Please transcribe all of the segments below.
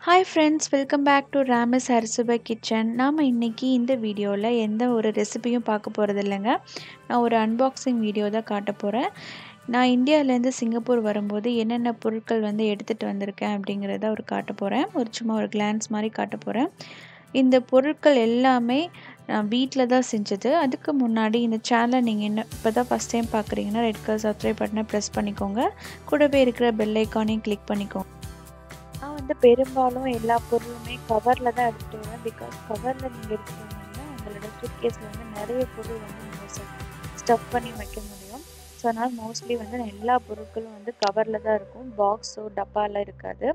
Hi friends, welcome back to RAMY'S ARUSUVAI kitchen. நாம இன்னைக்கு இந்த வீடியோவில் எந்த ஒரு ரெசிபியும் பார்க்க போகிறது இல்லைங்க. நான் ஒரு அன்பாக்சிங் வீடியோ தான் காட்ட போகிறேன். நான் இந்தியாவிலேருந்து சிங்கப்பூர் வரும்போது என்னென்ன பொருட்கள் வந்து எடுத்துகிட்டு வந்திருக்கேன் அப்படிங்கிறத காட்ட போகிறேன். சும்மா ஒரு கிளான்ஸ் மாதிரி காட்ட போகிறேன். இந்த பொருட்கள் எல்லாமே நான் வீட்டில் தான் செஞ்சது. அதுக்கு முன்னாடி இந்த சேனலை நீங்கள் இப்போ தான் ஃபஸ்ட் டைம் பார்க்குறீங்கன்னா ரெட் கலர் சப்ஸ்கிரைப் பட்டனை ப்ரெஸ் பண்ணிக்கோங்க. கூடவே இருக்கிற பெல் ஐக்கானையும் கிளிக் பண்ணிக்கோங்க. நான் வந்து பெரும்பாலும் எல்லா பொருளுமே கவரில் தான் எடுத்துகிட்டு வரேன். பிகாஸ் கவரில் நீங்கள் எடுத்துகிட்டு வந்தீங்கன்னா உங்களோட சூட்கேஸில் வந்து நிறைய பொருள் வந்து நீங்கள் ஸ்டஃப் பண்ணி வைக்க முடியும். ஸோ அதனால் மோஸ்ட்லி வந்து எல்லா பொருட்களும் வந்து கவரில் தான் இருக்கும். பாக்ஸோ டப்பாலாம் இருக்காது.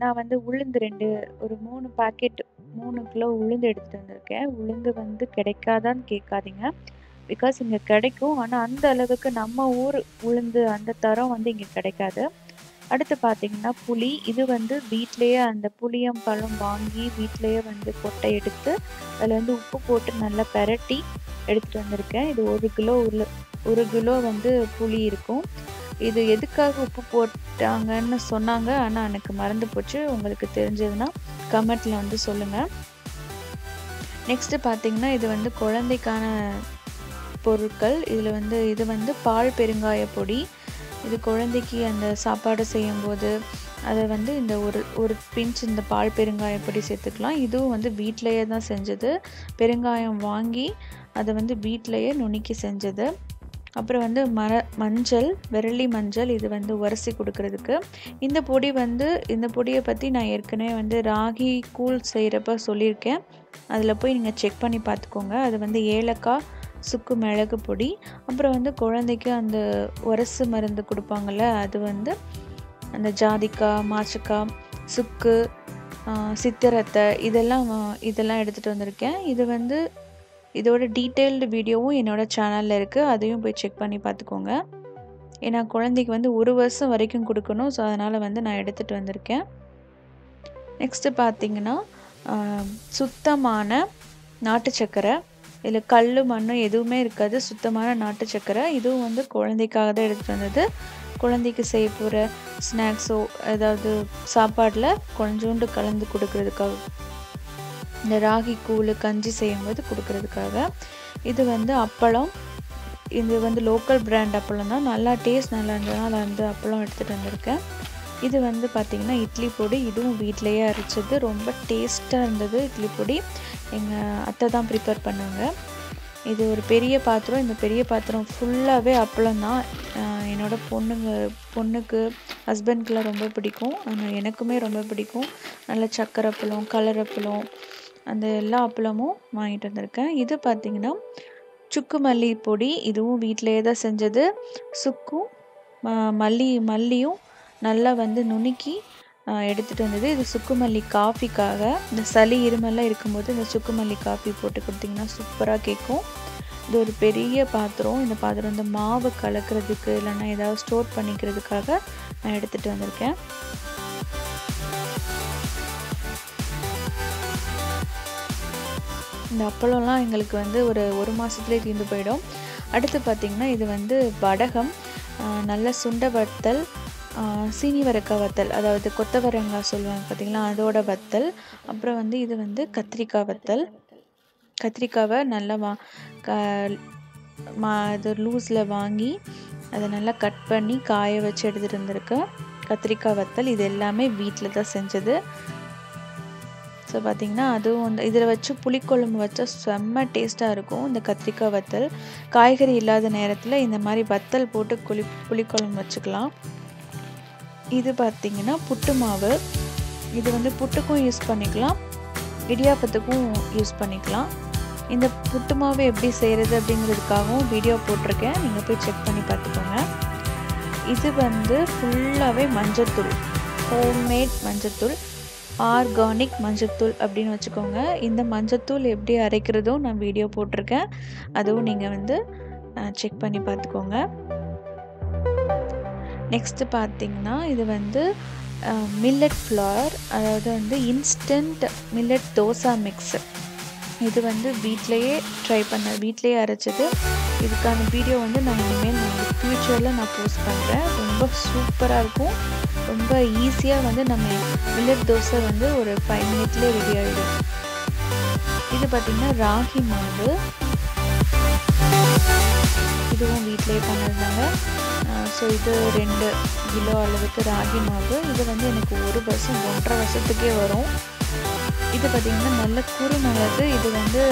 நான் வந்து உளுந்து ஒரு 3 பாக்கெட் 3 கிலோ உளுந்து எடுத்துகிட்டு வந்திருக்கேன். உளுந்து வந்து கிடைக்காதான்னு கேட்காதீங்க. பிகாஸ் இங்கே கிடைக்கும். ஆனால் அந்த அளவுக்கு நம்ம ஊர் உளுந்து அந்த தரம் வந்து இங்கே கிடைக்காது. அடுத்து பார்த்தீங்கன்னா புளி. இது வந்து வீட்டிலையே அந்த புளியம்பழம் வாங்கி வீட்டிலையே வந்து கொட்டை எடுத்து அதில் வந்து உப்பு போட்டு நல்லா பெரட்டி எடுத்துகிட்டு வந்திருக்கேன். இது 1 கிலோ வந்து புளி இருக்கும். இது எதுக்காக உப்பு போட்டாங்கன்னு சொன்னாங்க, ஆனால் எனக்கு மறந்து போச்சு. உங்களுக்கு தெரிஞ்சதுன்னா கமெண்ட்டில் வந்து சொல்லுங்கள். நெக்ஸ்ட்டு பார்த்தீங்கன்னா இது வந்து குழந்தைக்கான பொருட்கள். இது வந்து பால் பெருங்காய பொடி. இது குழந்தைக்கு அந்த சாப்பாடு செய்யும்போது அதை வந்து இந்த ஒரு பிஞ்ச் இந்த பால் பெருங்காய பொடி சேர்த்துக்கலாம். இதுவும் வந்து வீட்டிலையே தான் செஞ்சது. பெருங்காயம் வாங்கி அதை வந்து வீட்டிலையே நுணுக்கி செஞ்சது. அப்புறம் வந்து மஞ்சள், விரலி மஞ்சள். இது வந்து உரசி கொடுக்கறதுக்கு. இந்த பொடியை பற்றி நான் ஏற்கனவே வந்து ராகி கூழ் செய்கிறப்ப சொல்லியிருக்கேன். அதில் போய் நீங்கள் செக் பண்ணி பார்த்துக்கோங்க. அது வந்து ஏலக்காய், சுக்கு, மிளகு பொடி. அப்புறம் வந்து குழந்தைக்கு அந்த உரசு மருந்து கொடுப்பாங்கள்ல, அது வந்து அந்த ஜாதிக்காய், மாச்சக்காய், சுக்கு, சித்திரத்தை இதெல்லாம் எடுத்துகிட்டு வந்திருக்கேன். இது வந்து இதோட டீட்டெயில்டு வீடியோவும் என்னோடய சேனலில் இருக்குது. அதையும் போய் செக் பண்ணி பார்த்துக்கோங்க. ஏன்னா குழந்தைக்கு வந்து 1 வருஷம் வரைக்கும் கொடுக்கணும். ஸோ அதனால் வந்து நான் எடுத்துகிட்டு வந்திருக்கேன். நெக்ஸ்ட்டு பார்த்திங்கன்னா சுத்தமான நாட்டு சர்க்கரை. இதில் கல் மண் எதுவுமே இருக்காது. சுத்தமான நாட்டு சர்க்கரை. இதுவும் வந்து குழந்தைக்காக தான் எடுத்துகிட்டு வந்தது. குழந்தைக்கு செய்ய போகிற ஸ்நாக்ஸோ ஏதாவது சாப்பாடில் கொஞ்சோண்டு கலந்து கொடுக்கறதுக்காக, இந்த ராகி கூழ் கஞ்சி செய்யும்போது கொடுக்கறதுக்காக. இது வந்து அப்பளம். இது வந்து லோக்கல் பிராண்ட் அப்பளம் தான். நல்லா டேஸ்ட் நல்லா இருந்ததுனால அந்த அப்பளம் எடுத்துகிட்டு வந்திருக்கேன். இது வந்து பார்த்திங்கன்னா இட்லி பொடி. இதுவும் வீட்டிலையே அரைச்சது. ரொம்ப டேஸ்ட்டாக இருந்தது இட்லி பொடி. எங்கள் அத்தை தான் ப்ரிப்பேர் பண்ணாங்க. இது ஒரு பெரிய பாத்திரம். இந்த பெரிய பாத்திரம் ஃபுல்லாகவே அப்பளம் தான். என்னோடய பொண்ணுக்கு ஹஸ்பண்ட்க்கெலாம் ரொம்ப பிடிக்கும். ஆனால் எனக்குமே ரொம்ப பிடிக்கும். நல்ல சக்கரை அப்பளம், கலர் அப்பளம், அந்த எல்லா அப்பளமும் வாங்கிட்டு வந்திருக்கேன். இது பார்த்திங்கன்னா சுக்கு மல்லி பொடி. இதுவும் வீட்டிலையே தான் செஞ்சது. சுக்கும் மல்லியும் நல்லா வந்து நுணுக்கி எடுத்துகிட்டு வந்தது. இது சுக்குமல்லி காஃபிக்காக. இந்த சளி இருமல்லாம் இருக்கும்போது இந்த சுக்குமல்லி காஃபி போட்டு கொடுத்திங்கன்னா சூப்பராக கேட்கும். இது ஒரு பெரிய பாத்திரம். இந்த பாத்திரம் இந்த மாவு கலக்கிறதுக்கு இல்லைன்னா ஏதாவது ஸ்டோர் பண்ணிக்கிறதுக்காக நான் எடுத்துகிட்டு வந்திருக்கேன். இந்த அப்பளம்லாம் எங்களுக்கு வந்து ஒரு மாதத்துலேயே தீர்ந்து போயிடும். அடுத்து பார்த்திங்கன்னா இது வந்து வடகம். நல்ல சுண்டை வத்தல், சீனி வரக்காய் வத்தல், அதாவது கொத்தவரங்காய் சொல்லுவாங்க பார்த்திங்களா, அதோட வத்தல். அப்புறம் வந்து இது வந்து கத்திரிக்காய் வத்தல். கத்திரிக்காவை நல்லா இது லூஸில் வாங்கி அதை நல்லா கட் பண்ணி காய வச்சு எடுத்துகிட்டு வந்திருக்கேன். கத்திரிக்காய் வத்தல். இது எல்லாமே வீட்டில் தான் செஞ்சது. ஸோ பார்த்திங்கன்னா அதுவும் வந்து இதில் வச்சு புளிக்குழம்பு வச்சா செம்ம டேஸ்ட்டாக இருக்கும். இந்த கத்திரிக்காய் வத்தல் காய்கறி இல்லாத நேரத்தில் இந்த மாதிரி வத்தல் போட்டு புளிக்குழம்பு வச்சுக்கலாம். இது பார்த்திங்கன்னா புட்டு மாவு. இது வந்து புட்டுக்கும் யூஸ் பண்ணிக்கலாம், இடியாப்பத்துக்கும் யூஸ் பண்ணிக்கலாம். இந்த புட்டு மாவு எப்படி செய்கிறது அப்படிங்கிறதுக்காகவும் வீடியோ போட்டிருக்கேன். நீங்கள் போய் செக் பண்ணி பார்த்துக்கோங்க. இது வந்து ஃபுல்லாகவே மஞ்சத்தூள், ஹோம்மேட் மஞ்சத்தூள், ஆர்கானிக் மஞ்சத்தூள் அப்படின்னு வச்சுக்கோங்க. இந்த மஞ்சத்தூள் எப்படி அரைக்கிறதும் நான் வீடியோ போட்டிருக்கேன். அதுவும் நீங்கள் வந்து செக் பண்ணி பார்த்துக்கோங்க. நெக்ஸ்ட்டு பார்த்திங்கன்னா இது வந்து மில்லட் ஃப்ளார், அதாவது வந்து இன்ஸ்டன்ட் மில்லட் தோசை மிக்ஸு. இது வந்து வீட்டிலையே அரைச்சது. இதுக்கான வீடியோ வந்து நான் இனிமேல் ஃப்யூச்சரில் நான் போஸ்ட் பண்ணுறேன். ரொம்ப சூப்பராக இருக்கும். ரொம்ப ஈஸியாக வந்து நம்ம மில்லட் தோசை வந்து ஒரு 5 மினிட்லேயே ரெடி ஆகிடும். இது பார்த்திங்கன்னா ராகி மாவு, இதுவும் வீட்டிலே பண்ணதுனால ஸோ இது 2 கிலோ அளவுக்கு ராகி மாவு. இது வந்து எனக்கு 1 வருஷம் 1.5 வருஷத்துக்கே வரும். இது பார்த்திங்கன்னா நல்ல குறுமிளகு. இது வந்து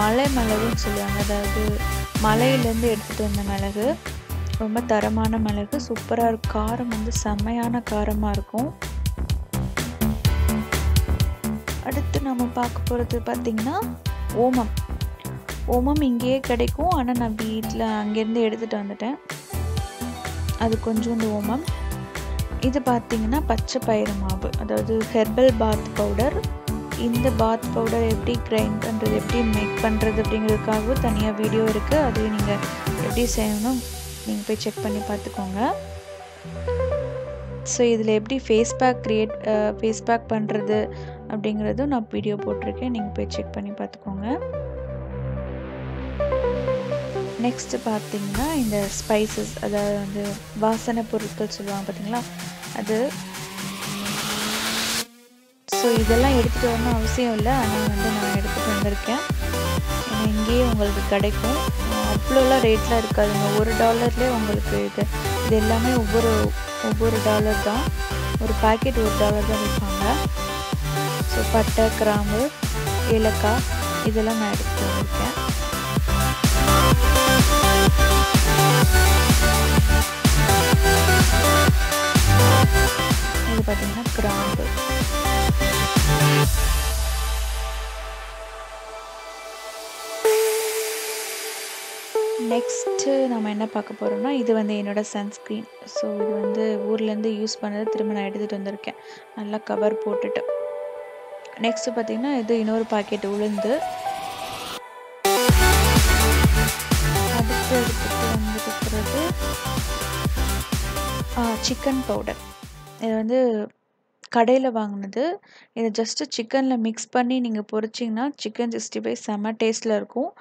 மலை மிளகுன்னு சொல்லுவாங்க, அதாவது மலையிலேருந்து எடுத்துகிட்டு வந்த மிளகு. ரொம்ப தரமான மிளகு, சூப்பராக இருக்கும். காரம் வந்து செம்மையான காரமாக இருக்கும். அடுத்து நம்ம பார்க்க போகிறது பார்த்திங்கன்னா ஓமம். ஓமம் இங்கேயே கிடைக்கும், ஆனால் நான் வீட்டில் அங்கேருந்து எடுத்துகிட்டு வந்துட்டேன். அது கொஞ்சோண்டு ஓமம். இது பார்த்திங்கன்னா பச்சை பயிறு மாவு, அதாவது ஹெர்பல் பாத் பவுடர். இந்த பாத் பவுடர் எப்படி கிரைண்ட் பண்ணுறது, எப்படி மேக் பண்ணுறது அப்படிங்கிறதுக்காகவும் தனியாக வீடியோ இருக்குது. அதுவே நீங்கள் எப்படி செய்யணும் நீங்கள் போய் செக் பண்ணி பார்த்துக்கோங்க. ஸோ இதில் எப்படி ஃபேஸ் பேக் பண்ணுறது அப்படிங்கிறதும் நான் வீடியோ போட்டிருக்கேன், நீங்கள் போய் செக் பண்ணி பார்த்துக்கோங்க. நெக்ஸ்ட்டு பார்த்திங்கன்னா இந்த ஸ்பைசஸ், அதாவது வந்து வாசனை பொருட்கள் சொல்லுவாங்க பார்த்திங்களா, அது. ஸோ இதெல்லாம் எடுத்துகிட்டு வரணும் அவசியம் இல்லை, ஆனால் வந்து நான் எடுத்துகிட்டு வந்திருக்கேன். ஏன்னா இங்கேயே உங்களுக்கு கிடைக்கும். அவ்வளோலாம் ரேட்லாம் இருக்காதுங்க. $1 உங்களுக்கு இது எல்லாமே ஒவ்வொரு டாலர் தான். ஒரு பாக்கெட் $1 தான் விற்பாங்க. ஸோ பட்டை, கிராம்பு, ஏலக்காய் இதெல்லாம் நான் எடுத்துகிட்டு வந்திருக்கேன். இது பார்த்திங்கன்னா கிராம்பு. நெக்ஸ்ட்டு நம்ம என்ன பார்க்க போகிறோம்னா, இது வந்து என்னோடய சன்ஸ்க்ரீன். ஸோ இது வந்து ஊர்லேருந்து யூஸ் பண்ணது திரும்ப நான் எடுத்துகிட்டு வந்திருக்கேன், நல்லா கவர் போட்டுட்டு. நெக்ஸ்ட்டு பார்த்திங்கன்னா இது இன்னொரு பாக்கெட் உளுந்து. அடுத்து எடுத்துகிட்டு வந்துருக்கிறது சிக்கன் பவுடர். இது வந்து கடையில் வாங்கினது. இதை ஜஸ்ட்டு சிக்கனில் மிக்ஸ் பண்ணி நீங்கள் பொரிச்சிங்கன்னா சிக்கன் 65 செம்ம டேஸ்ட்டில் இருக்கும்.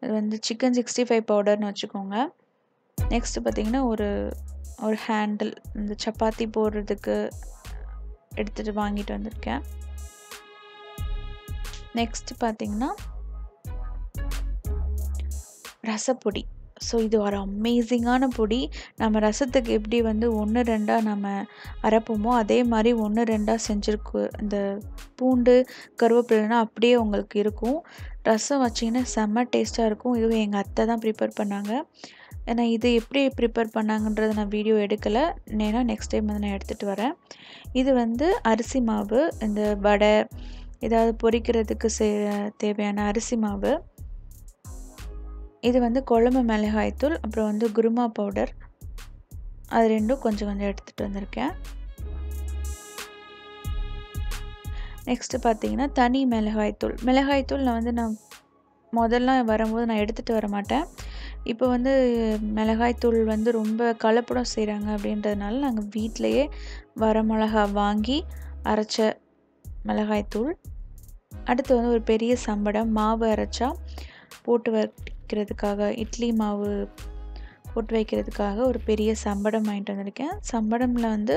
இது வந்து சிக்கன் 65 பவுடர்னு வச்சுக்கோங்க. நெக்ஸ்ட்டு பார்த்திங்கன்னா ஒரு ஹேண்டில், இந்த சப்பாத்தி போடுறதுக்கு எடுத்துகிட்டு வாங்கிட்டு வந்திருக்கேன். நெக்ஸ்ட்டு பார்த்திங்கன்னா ரசப்பொடி. ஸோ இது ஒரு அமேசிங்கான பொடி. நம்ம ரசத்துக்கு எப்படி வந்து 1-2 நம்ம அரைப்போமோ அதே மாதிரி 1-2 செஞ்சுருக்கு. இந்த பூண்டு கருவேப்பிலைனா அப்படியே உங்களுக்கு இருக்கும். ரசம் வச்சிங்கன்னா செம்ம டேஸ்ட்டாக இருக்கும். இதுவும் எங்கள் அத்தை தான் ப்ரிப்பேர் பண்ணாங்க. ஏன்னா இது எப்படி ப்ரிப்பேர் பண்ணாங்கன்றதை நான் வீடியோ எடுக்கலை, ஏன்னா நெக்ஸ்ட் டைம் வந்து நான் எடுத்துகிட்டு வரேன். இது வந்து அரிசி மாவு, இந்த வடை ஏதாவது பொரிக்கிறதுக்கு தேவையான அரிசி மாவு. இது வந்து குழம்பு மிளகாய்த்தூள், அப்புறம் வந்து குருமா பவுடர், அது ரெண்டும் கொஞ்சம் கொஞ்சம் எடுத்துகிட்டு வந்திருக்கேன். நெக்ஸ்ட்டு பார்த்திங்கன்னா தனி மிளகாய்த்தூள் நான் முதல்லாம் வரும்போது நான் எடுத்துகிட்டு வர மாட்டேன். இப்போ வந்து மிளகாய்த்தூள் வந்து ரொம்ப கலப்படம் செய்கிறாங்க அப்படின்றதுனால நாங்கள் வீட்டிலையே வரமிளகா வாங்கி அரைச்ச மிளகாய்த்தூள். அடுத்து வந்து ஒரு பெரிய சம்படம், மாவு அரைச்சா போட்டு வைக்கிறதுக்காக, இட்லி மாவு போட்டு வைக்கிறதுக்காக ஒரு பெரிய சம்படம் வாங்கிட்டு வந்திருக்கேன். சம்படமில் வந்து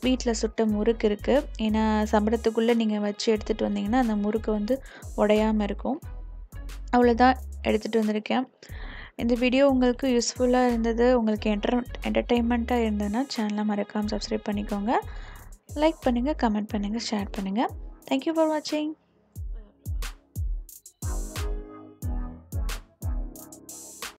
வீட்டில் சுட்ட முறுக்கு இருக்குது. ஏன்னா சம்படத்துக்குள்ளே நீங்கள் வச்சு எடுத்துகிட்டு வந்தீங்கன்னா அந்த முறுக்கு வந்து உடையாமல் இருக்கும். அவ்வளோதான் எடுத்துகிட்டு வந்திருக்கேன். இந்த வீடியோ உங்களுக்கு யூஸ்ஃபுல்லாக இருந்தது, உங்களுக்கு என்டர்டெயின்மெண்ட்டாக இருந்ததுன்னா சேனலை மறக்காமல் சப்ஸ்கிரைப் பண்ணிக்கோங்க. லைக் பண்ணுங்கள், கமெண்ட் பண்ணுங்கள், ஷேர் பண்ணுங்கள். தேங்க்யூ ஃபார் வாட்சிங்.